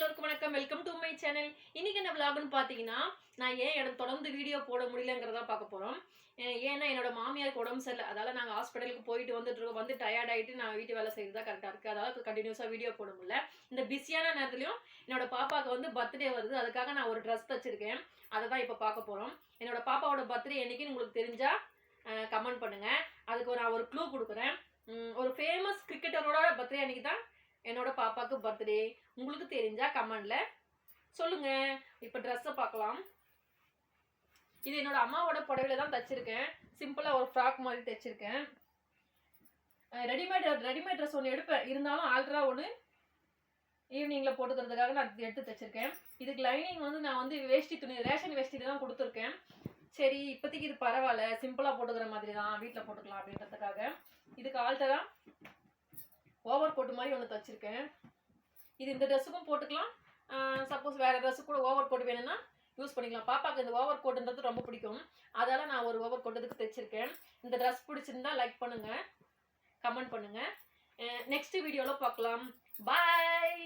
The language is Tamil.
எல்லோருக்கும் வணக்கம். Welcome to my channel. இன்னைக்கு என்ன vlogனு பார்த்தீங்கன்னா, நான் ஏன் எனக்கு தொடர்ந்து வீடியோ போட முடியலங்கிறத பார்க்க போறோம். ஏன்னா என்னோட மாமியாருக்கு உடம்பு சரியில்ல. அதால நாங்க ஹாஸ்பிட்டலுக்கு போயிட்டு வந்துட்டுருக்கோம். வந்து டயர்ட் ஆயிட்டு நான் வீட்டு வேலை செய்றது தான் கரெக்ட்டா இருக்கு. அதால கன்டினியூஸா வீடியோ போட முடியல. இந்த பிஸியான நேரத்துலயும் என்னோட பாப்பாக்கு வந்து பர்த்டே வருது. அதுக்காக நான் ஒரு ட்ரெஸ் தச்சிருக்கேன். அத தான் இப்ப பார்க்க போறோம். என்னோட பாப்பாவோட பர்த்டே என்னைக்குன்னு உங்களுக்கு தெரிஞ்சா கமெண்ட் பண்ணுங்க. அதுக்கு நான் ஒரு க்ளூ குடுக்குறேன். ஒரு ஃபேமஸ் கிரிக்கெட்டரோட பர்த்டே அன்னைக்கு தான் என்னோட பாப்பாக்கு பர்த்டே. உங்களுக்கு தெரிஞ்சா கமெண்ட்ல சொல்லுங்க. இப்ப ட்ரெஸ்ஸை பார்க்கலாம். இது என்னோட அம்மாவோட புடவையில தான் தச்சிருக்கேன். சிம்பிளா ஒரு ஃப்ராக் மாதிரி தைச்சிருக்கேன். ரெடிமேட் ட்ரெஸ் ஒன்று எடுப்பேன். இருந்தாலும் ஆல்ட்ரா ஒன்று ஈவினிங்ல போட்டுக்கிறதுக்காக நான் எடுத்து தைச்சிருக்கேன். இதுக்கு லைனிங் வந்து நான் வந்து வேஷ்டி துணி ரேஷன் வேஷ்டியில தான் கொடுத்துருக்கேன். சரி இப்போதைக்கு இது பரவாயில்ல, சிம்பிளா போட்டுக்கிற மாதிரி தான், வீட்டில் போட்டுக்கலாம் அப்படின்றதுக்காக இதுக்கு ஆல்டரா ஓவர் கோட் மாதிரி ஒன்று தச்சிருக்கேன். இது இந்த ட்ரெஸ்ஸுக்கும் போட்டுக்கலாம். சப்போஸ் வேறு ட்ரெஸ்ஸு கூட ஓவர் கோட் வேணும்னா யூஸ் பண்ணிக்கலாம். பாப்பாவுக்கு இந்த ஓவர் கோட்டுன்றது ரொம்ப பிடிக்கும். அதால் நான் ஒரு ஓவர் கோட் இதுக்கு தைச்சிருக்கேன். இந்த ட்ரெஸ் பிடிச்சிருந்தா லைக் பண்ணுங்கள், கமெண்ட் பண்ணுங்கள். நெக்ஸ்ட் வீடியோவில் பார்க்கலாம். பாய்.